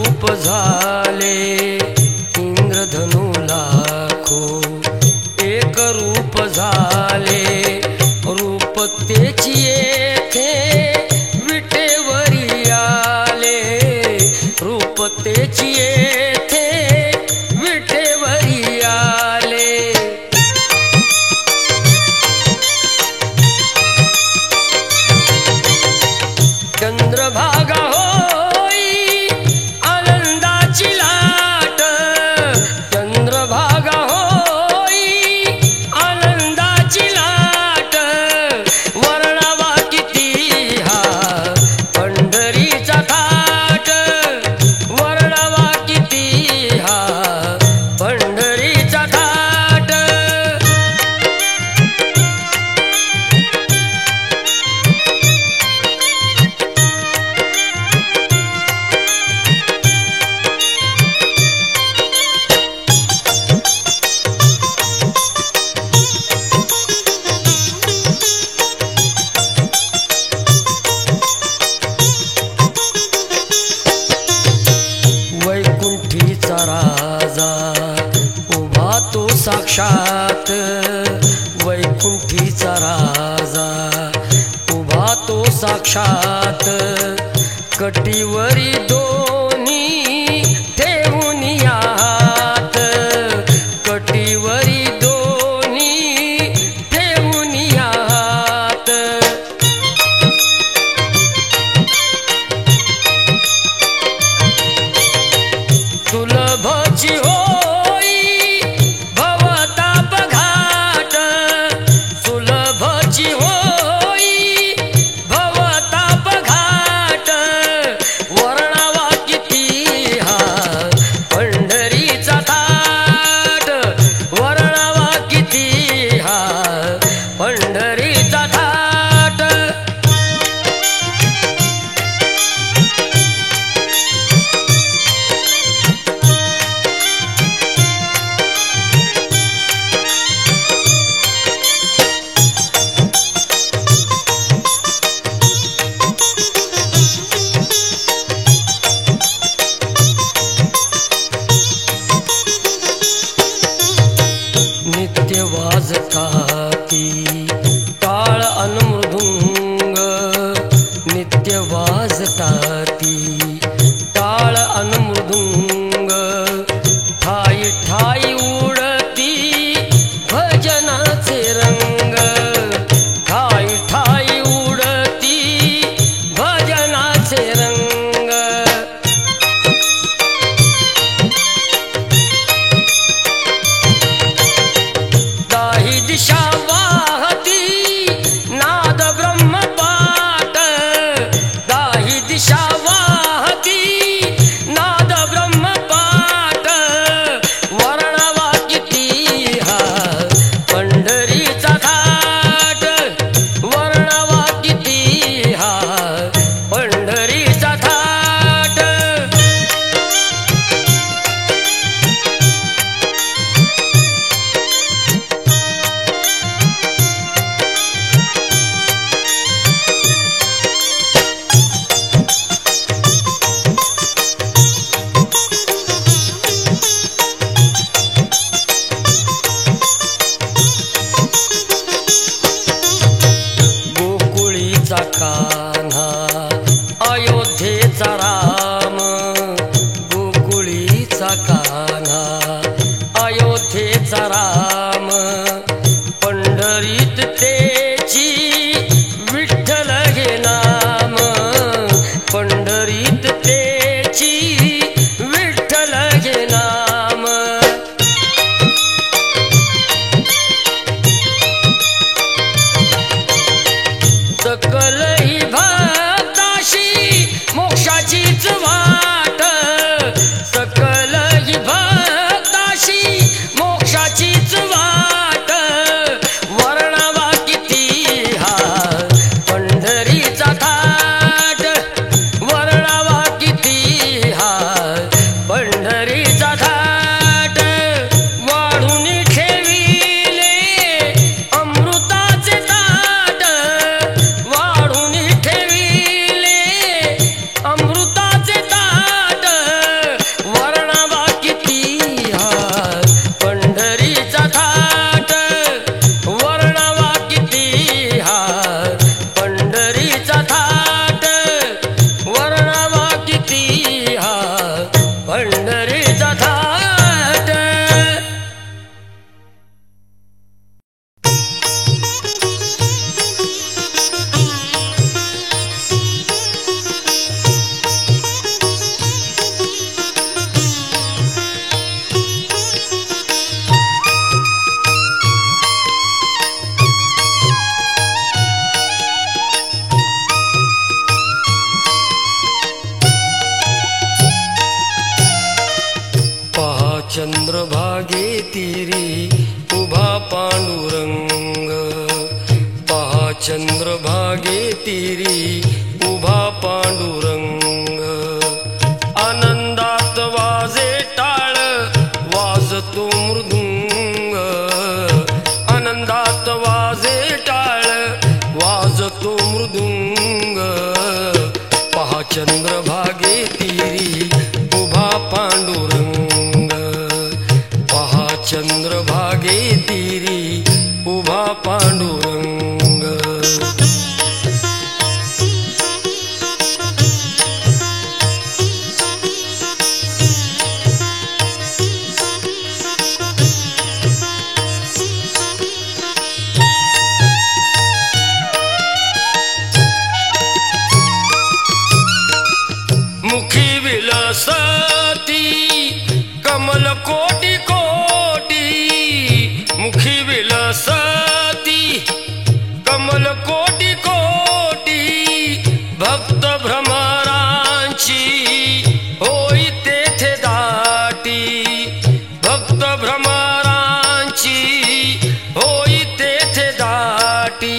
रूप झाले इंद्रधनु लाखो, एक रूप झाले रूप तेची येथे विटेवरी आले, रूप तेची येथे विटेवरी आले। चंद्रभागा होई आनंदाची लाट, चंद्रभागा होई आनंदाची लाट, वर्णावा किती हा पंढरीचा थाट, वर्णावा किती हा पंढरीचा थाट। वैकुंठीचा राजा उभा तो साक्षात, वैकुंठीचा राजा उभा तो साक्षात, कटीवरी दोन्ही ठेवून हात, कटीवरी दोन्ही ठेवून हात। सुलभची होई भवताप घाट, सुलभची होई भवताप घाट, वर्णावा किती हा पंढरीचा थाट, वर्णावा किती हा पंढरीचा थाट। नित्य वाजताती टाळ अन मृदुंग, नित्य वाजताती टाळ अन मृदुंग, ठाई ठाई उडती भजनाचे रंग, ठाई ठाई उडती भजनाचे रंग। दाही दिशा वाह चंद्रभागे तीरी उभा पांडुरंग, पहा चंद्रभागे तीरी उभा पांडुरंग. आनंदात वाजे टाळ वाजतो मृदुंग, आनंदात वाजे टाळ वाजतो मृदुंग. पहा चंद्रभागे तीरी उभा पांडुरंग, पहा चंद्रभागे तीरी उभा पांडुरंग. मुखी विलसती कमल कोटी कोटी, मुखी विलसती कमल कोटी कोटी. भक्त भ्रमरांची होई तेथे दाटी, भक्त भ्रमरांची होई तेथे दाटी.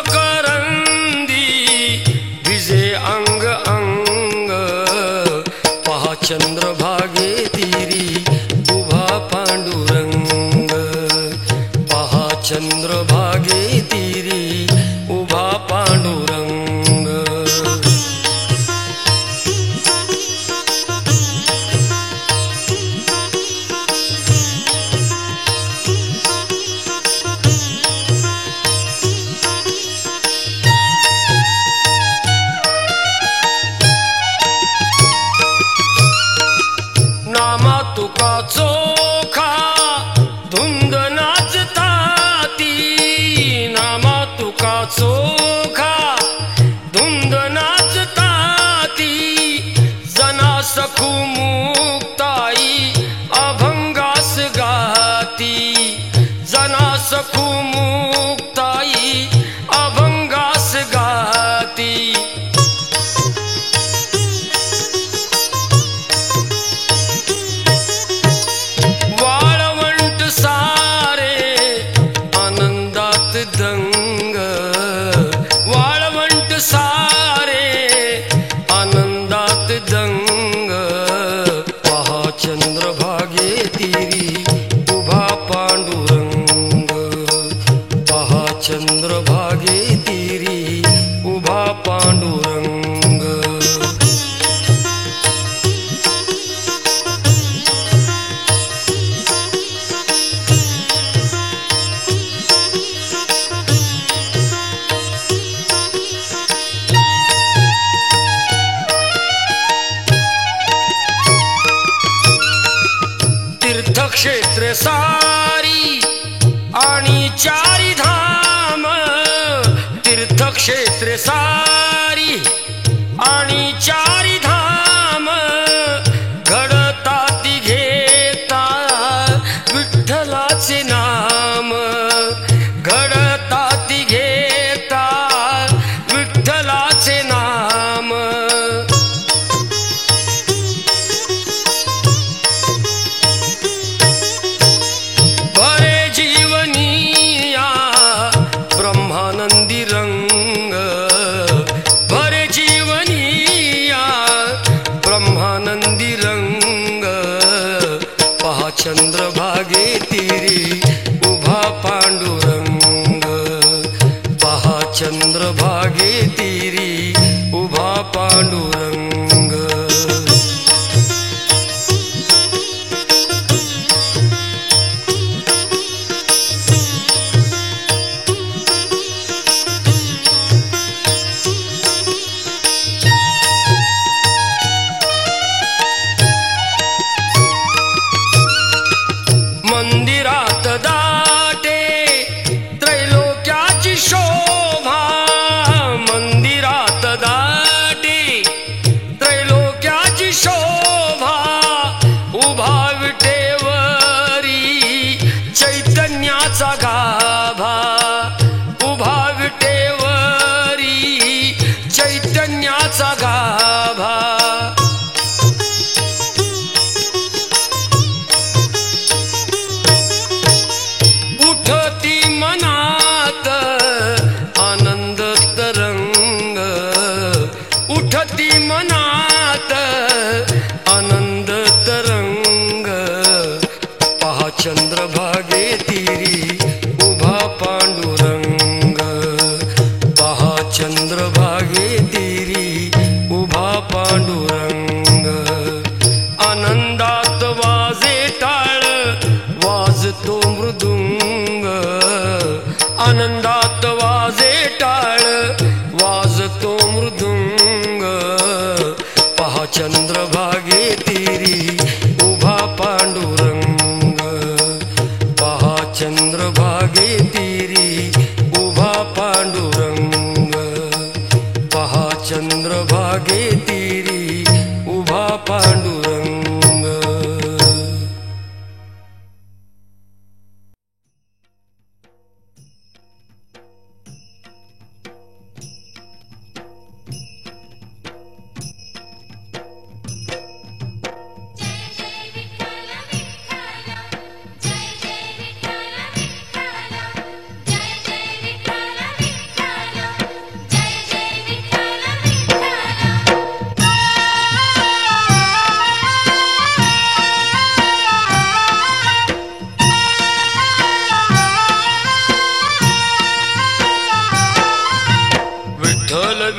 करंदी विजे अंग अंग. पहा चंद्रभागे तीरी उभा पांडुरंग, पहा चंद्रभागे तीरी उभा पांडुरंग. नामा तुका चोखा धुंद नाचताती, नामा तुका चोखा धुंद नाचताती. जना सखू मुक्ताई अभंगास गाती, जना सखू मुक्ताई अभंगास गाती. दंग वाळवंट सारे आनंदात दंग. पहा चंद्रभागे तीरी उभा पांडुरंग, पहा चंद्रभागे तीरी उभा पांडुरंग. तीर्थक्षेत्र सारी आणि चारी धाम, तीर्थक्षेत्र सारी आणि चारी धाम. घडताती घेता विठ्ठलाचे नाम, घडताती घेता विठ्ठलाचे नाम. ब्रह्मानंदी रंग भरे जीवनिया, ब्रह्मानंदी रंग. पहा चंद्रभागे तीरी उभा पांडुरंग, पहा चंद्रभागे तीरी उभा पांडुरंग. मंदिरात दाटे त्रैलोक्याची शोभा, मंदिरात दाटे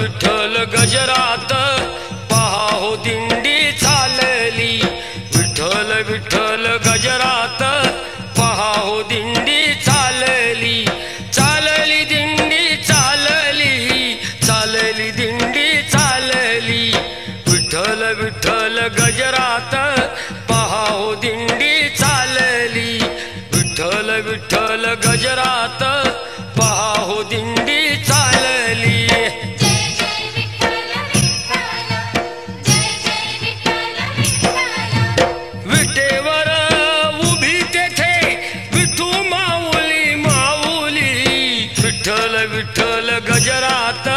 विठ्ठल गजरात पहा हो दिंडी चालली, विठ्ठल विठ्ठल गजरात पहा हो दिंडी चालली, चालली दिंडी चालली, चालली दिंडी चालली, विठ्ठल विठ्ठल गजरात पहा हो दिंडी चालली, विठ्ठल विठ्ठल गजरात पहा हो दिंडी चालली. विटेवर उभी तेथे विठू माऊली माऊली, विठ्ठल विठ्ठल गजरात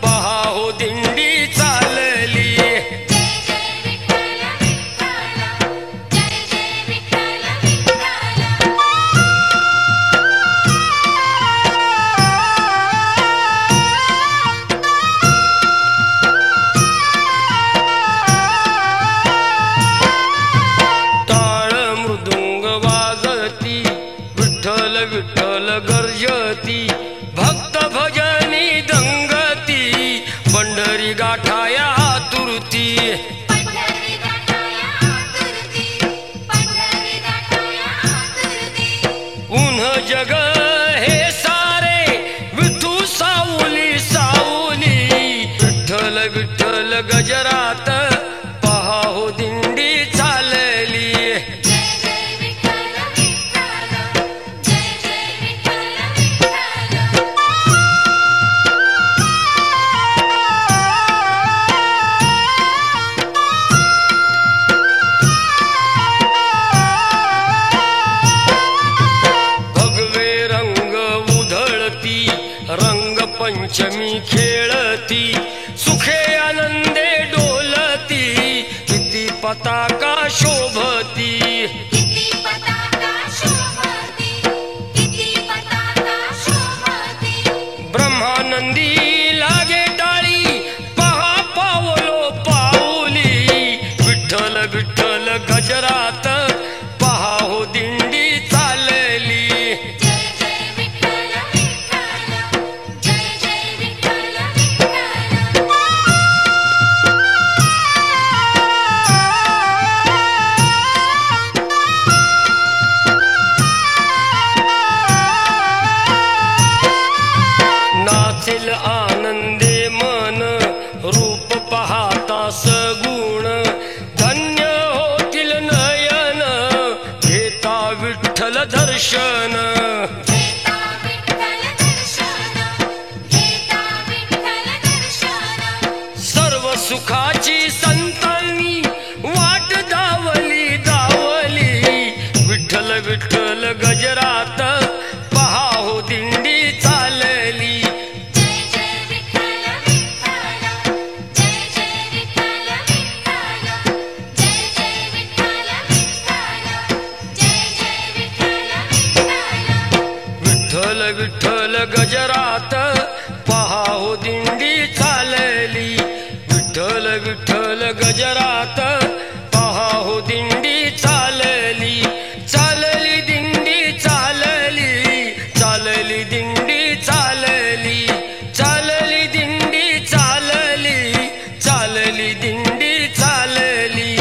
पहा हो दिंडी चालली. विठ्ठल गर्जती भक्त भजनी दंगती, पंढरी गाठाया आतुरती, उन्ह जग हे सारे विठू सावली सावली, विठ्ठल विठ्ठल गजरात पहा हो दिंडी चालली. रंग पंचमी खेळती, सुखे आनंदे डोलती, किती पताका शोभती, ब्रह्मानंदी लागे टाळी पहा पावलो पाऊली, विठ्ठल विठ्ठल गजरात पहा हो दिंडी चालली. नाचेल आनंदे मन रूप पाहता सगुण, धन्य होतील नयन घेता विठ्ठल दर्शन, सर्व सुखाची संतांनी वाट दावली दावली, विठ्ठल विठ्ठल गजरात पहा हो दिंडी चालली. विठ्ठल विठ्ठल गजरात पहा हो दिंडी चालली, विठ्ठल विठ्ठल गजरात पहा हो दिंडी चालली, चालली दिंडी चालली, चालली दिंडी चालली, चालली दिंडी चालली, चालली दिंडी चालली,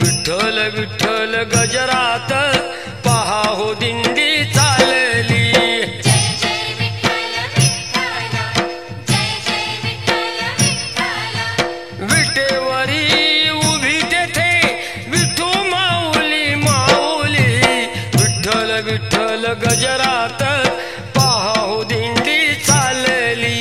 विठ्ठल विठ्ठल गजरात पहा हो दिंडी चालली. विटेवरी उभी तेथे विठू माऊली माऊली, विठ्ठल विठ्ठल गजरात पहा हो दिंडी चालली.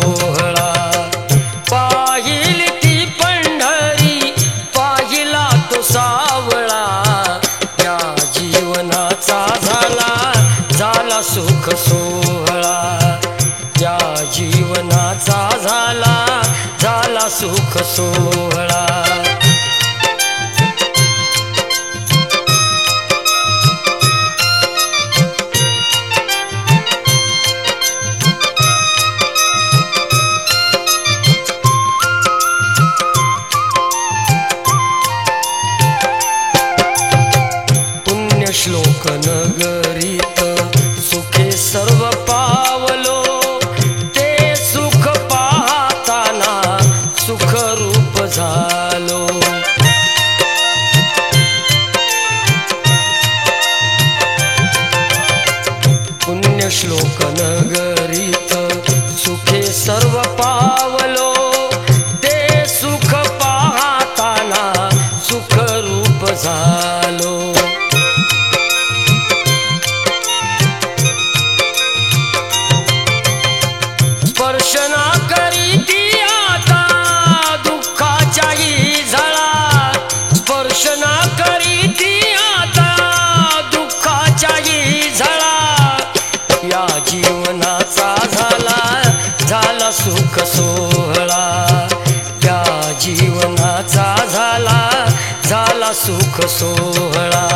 सोहळा. पाहिली ती पंढरी पाहिला तो सावळा, या जीवनाचा झाला सुख सोहळा. या जीवनाचा झाला सुख सोहळा. श्लोक नगरीत सुखे सर्व पावलो, ते सुख पाहताना सुख रूप झालो. पुण्यश्लोक नगरीत सुखे सर्व पावलो, ते सुख पाहताना सुख रूप झालो. स्पर्शना करीती आता दुःखाच्याही झळा, स्पर्शना करीती आता दुःखाच्याही झळा. या जीवनाचा झाला सुख सोहळा. या जीवनाचा झाला सुख सोहळा.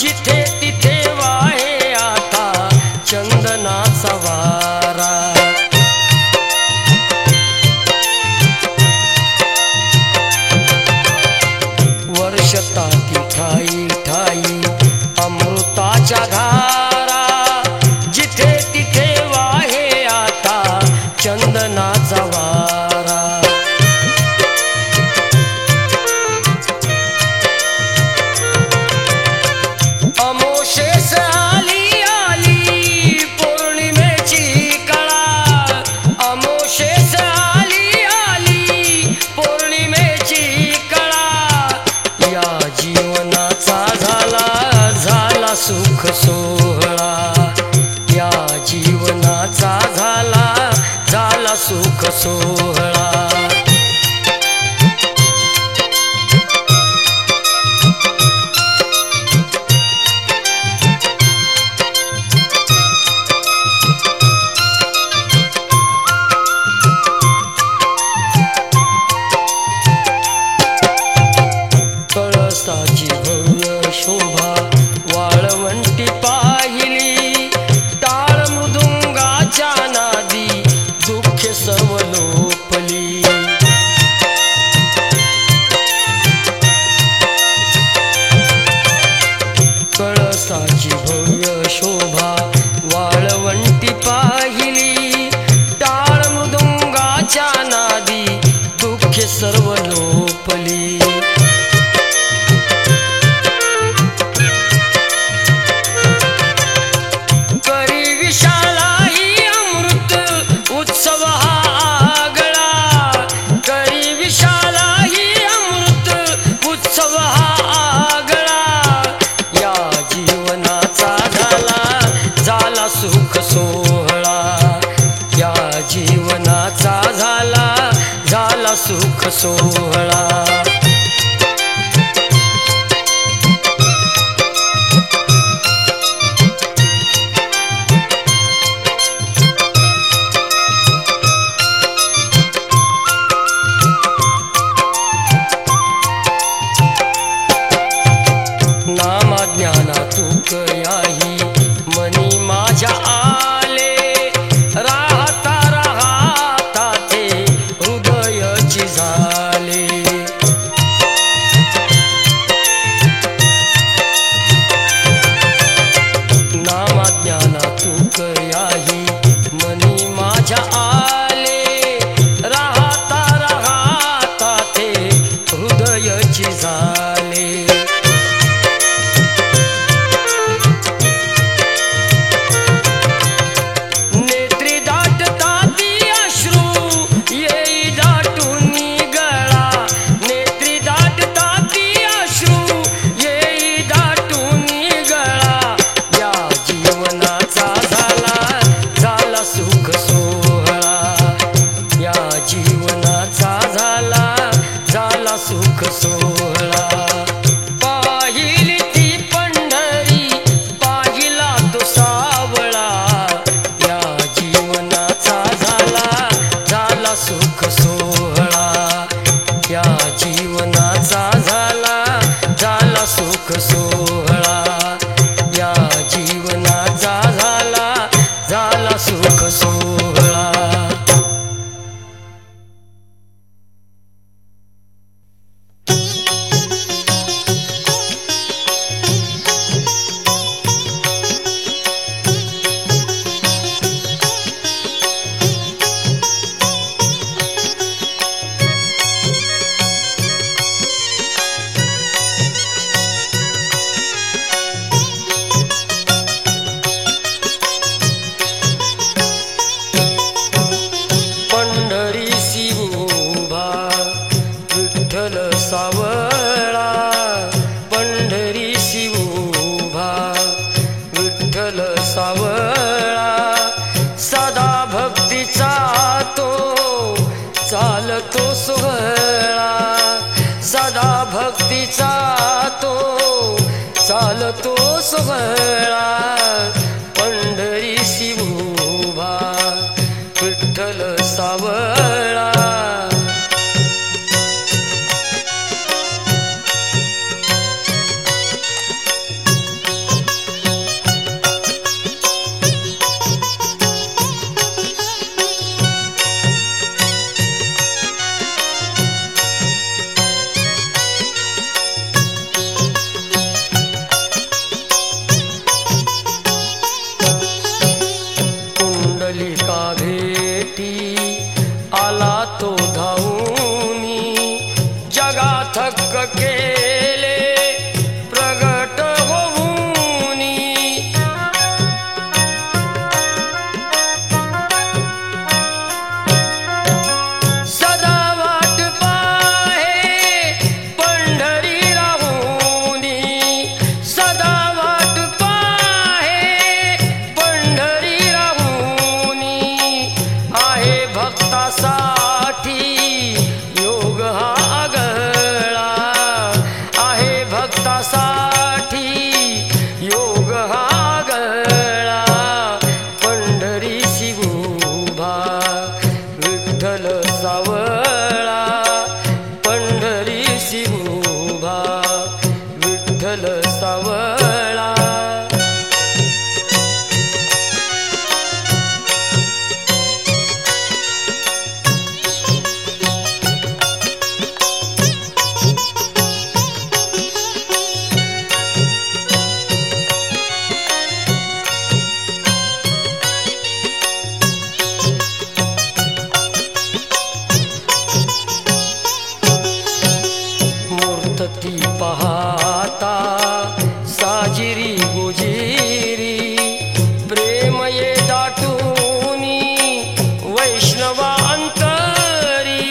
जिथे तिथे वाहे आता चंदनाचा वारा. वर्षताती ठाई अमृताच्या धारा, जिथे तिथे वाहे आता चंदनाचा वारा. अमोशेस आली पौर्णिमेची कळा, अमोशेस आली पौर्णिमेची कळा. या जीवनाचा झाला सुख सोहळा. या जीवनाचा झाला सुख सोहळा. कळसाची भव्य शोभा वाळवंटी पाहिली, टाळ मृदुंगाच्या नादी दुःखे सर्व लोपली. कळसाची भव्य शोभा वाळवंटी पाहिली, टाळ मृदुंगाच्या नादी दुःखे सर्व लोपली. सुख सोहळा. या जीवनाचा झाला सुख सोहळा. नामा ज्ञाना तुक याही मनी माझ्या आले, राहता ते हृदयाची झाले. सोहळा, या जीवनाचा झाला सुख सोहळा, या जीवनाचा झाला सुख सोहळा. सावळा पंढरीशी उभा विठ्ठल सावळा, सदा भक्तीचा तो चालतो सोहळा, सदा भक्तीचा तो चालतो सोहळा. पंढरीशी उभा विठ्ठल सावळा. पुंडलिका भेटी आला तो धावूनी, जगा थक्क केले प्रगट होऊनी. सदा वाट पाहे पंढरी राहुनी, सदा वाट पाहे पंढरी आहे भक्तासाठी योग हा आगळा, आहे भक्तासाठी योग हा आगळा. पंढरीशी उभा विठ्ठल सावळा, पंढरीशी उभा विठ्ठल सावळा. मूर्ती पाहता साजिरी गुजिरी, प्रेम ये दाटूनी वैष्णवा अंतरी.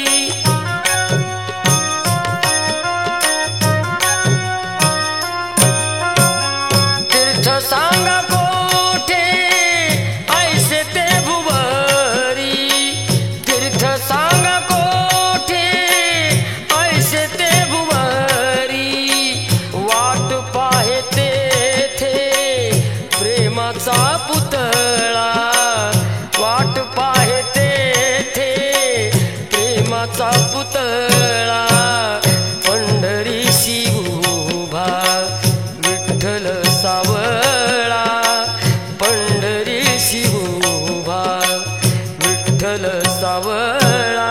तीर्थ सांगा कोठे ऐसे ते भुवरी, तीर्थ सांगा कोठे ऐसे ते भुवरी. वाट पाहे तेथे प्रेमाचा पुतळा, वाट पाहे तेथे प्रेमाचा पुतळा. पंढरीशी उभा विठ्ठल सावळा, पंढरीशी उभा विठ्ठल सावळा.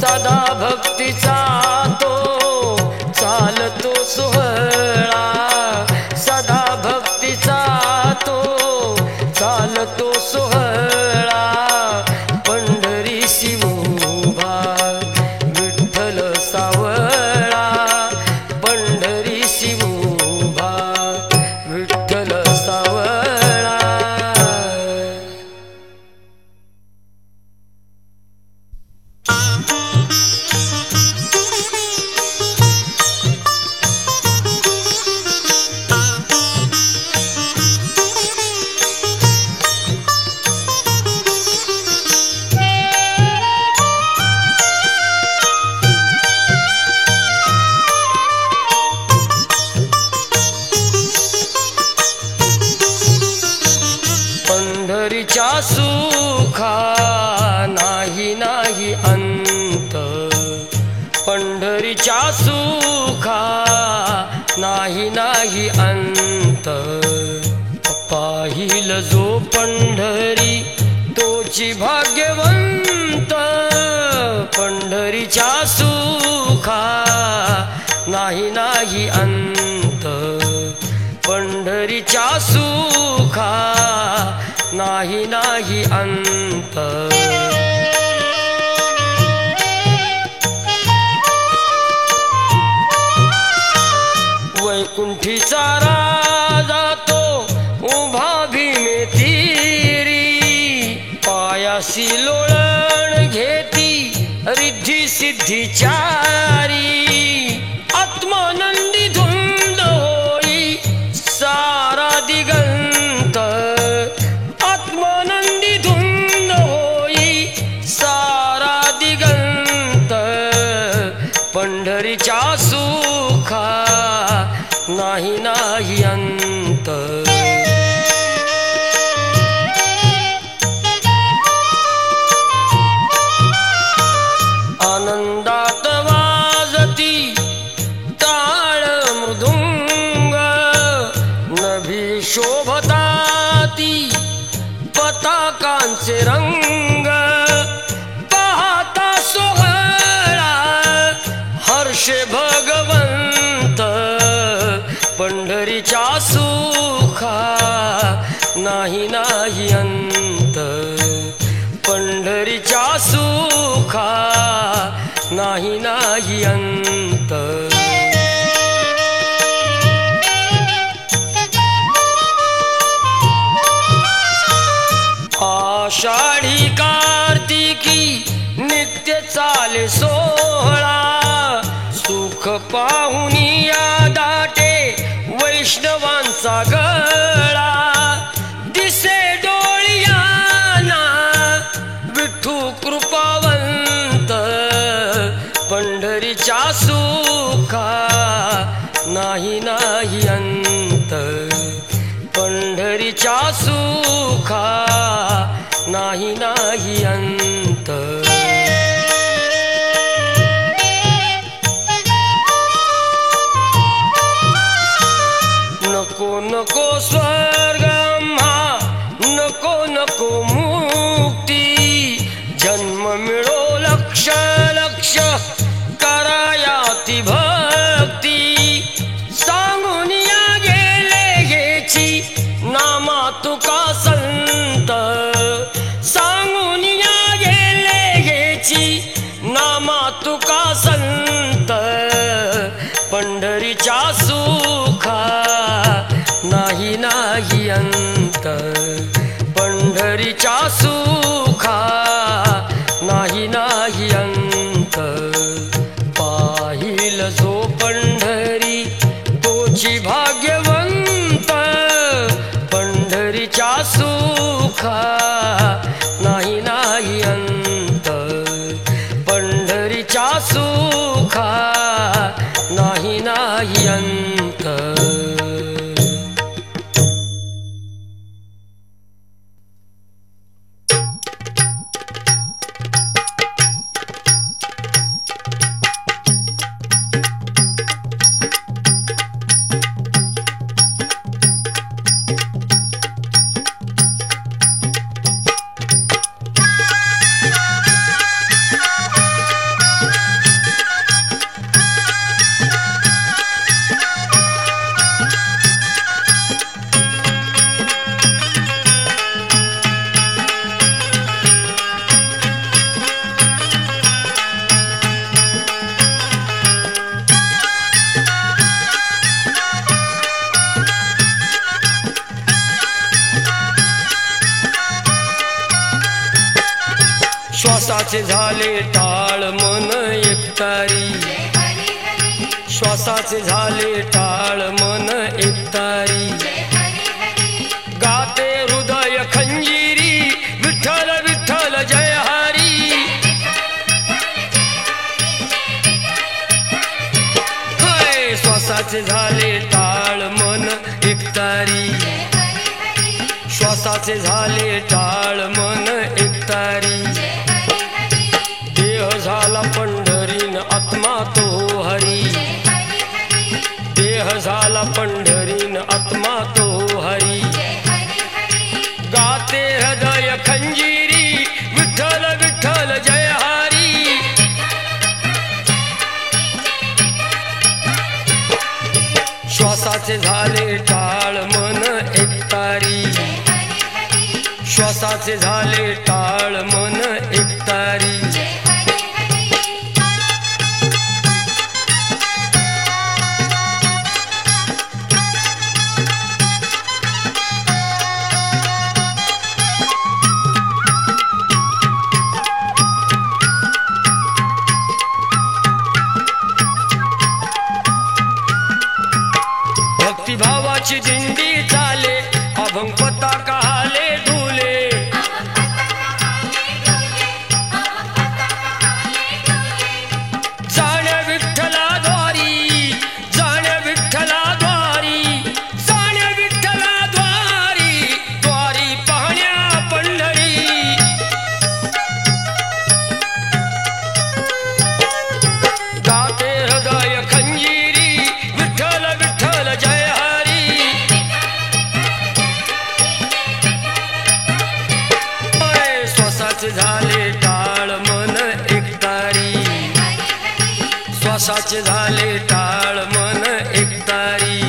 सदा भक्तीचा तो चालतो सोहळा, सदा भक्तीचा तो चालतो सोहळा, पंढरीसी उभा विठ्ठल सावळा, पंढरीसी उभा विठ्ठल सावळा. पंढरीच्या सुखा नाही नाही अंत, पंढरीच्या सुखा नाही नाही अंत, पाहिल जो पंढरी तोची भाग्यवंत, पंढरीच्या सुखा नाही नाही अंत, पंढरीच्या सुखा नाही नाही अंत. वैकुंठीचा राजा तो उभा भीमे तीरी, पायासी लोळण घेती रिद्धी सिद्धी चारी, आत्मानंदी धुंद होई सारा दिगंत, आत्मानंदी धुंद होई सारा दिगंत, पंढरीच्या सुखा नाही नाही अंत. आनंदात वाजती टाळ मृदुंग, नभी शोभताती पताकांचे रंग, पाहता सोहळा हर्षे भगवंत, पंढरीच्या सुखा नाही नाही अंत, पंढरीच्या सुखा नाही नाही अंत. आषाढी कार्तिकी नित्य चाले सोहळा, सुख पाहुनी या दाटे वैष्णवांचा गळा, दिसे डोळियाना विठू कृपावंत, पंढरीच्या सुखा नाही नाही अंत, पंढरीच्या सुखा नाही नाही अंत. नको नको स्वर्ग आम्हा, नको नको मुक्ती, जन्म मिळो लक्ष लक्ष करायाती भक्ती, सांगून या गेले घ्यायची नामा तुका संत, सांगून या गेले घ्यायची नामा तुका संत, पंढरीच्या सुखा नाही नाही अंत, पंढरीच्या सुखा नाही नाही अंत. पाहिल जो पंढरी तोची भाग्यवंत, पंढरीच्या सुखा नाही नाही अंत, पंढरीच्या सुखा नाही नाही अंत. श्वासाचे झाले टाळ मन एकतारी, श्वासाचे झाले टाळ मन एकतारी. गाते हृदय खंजीरी विठ्ठल विठ्ठल जय हरी. हाय श्वासाचे झाले टाळ मन एकतारी, श्वासाचे झाले टाळ मन एकतारी. देह झाला पंढरीन आत्मा तो हरी, देह झाला पंढरीन आत्मा तो हरी. गाते हृदय खंजीरी विठ्ठल विठ्ठल जय हरी. श्वासाचे झाले टाळ मन एकतारी, श्वासाचे झाले टाळ मन एकतारी. भक्तिभावाची दिंडी चाले अभंग पताका हाले डुले. जाण्या विठ्ठलाद्वारी, जाण्या विठ्ठलाद्वारी, जाण्या विठ्ठलाद्वारी, द्वारी पाहण्या पंढरी. गाते हृदय खंजीरी विठ्ठल विठ्ठल जय हरी. श्वासाचे झाले टाळ मन एकतारी, श्वासाचे झाले टाळ मन एकतारी.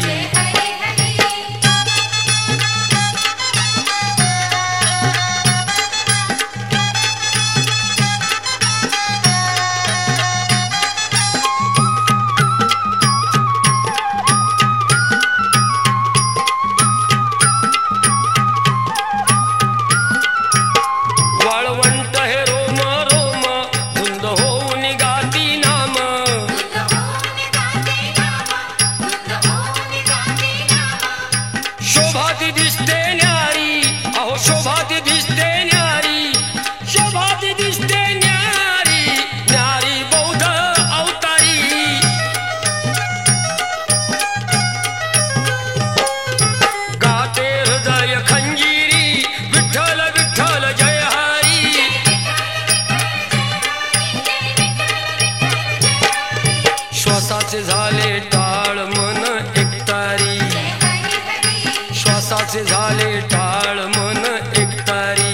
वाळवंट हे रोम रोम धुंद होऊन गाती नाम. शोभाती दिसते न्यारी, अहो शोभाती दिसते न्यारी, शोभाती दिसते न्यारी, न्यारी बौद्ध अवतारी. गाते हृदय खंजीरी विठ्ठल विठ्ठल जय हरी. श्वासाचे झाले टाळ मन एकतारी, श्वासाचे झाले टाळ मन एकतारी.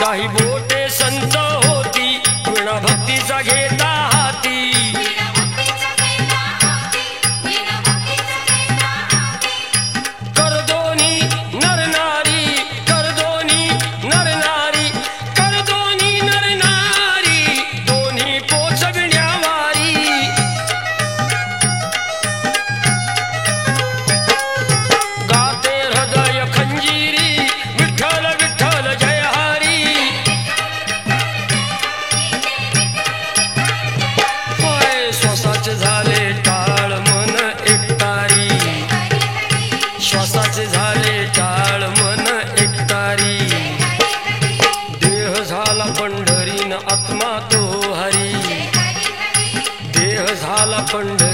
दाही बोटे संत होती विणा भक्तीचा घेता हाती. करदोनी नर नारी, करदोनी नर नारी, करदोनी नर नारी, दोन्ही पोचविण्यावारी. गाते हृदय खंजीरी विठ्ठल विठ्ठल जय हरी. श्वासाचे झाले टाळ मन एकतारी, श्वासाचे झाले टाळ मन एकतारी. देह झाला पंढरीन आत्मा तो हरी, देह झाला पंढरी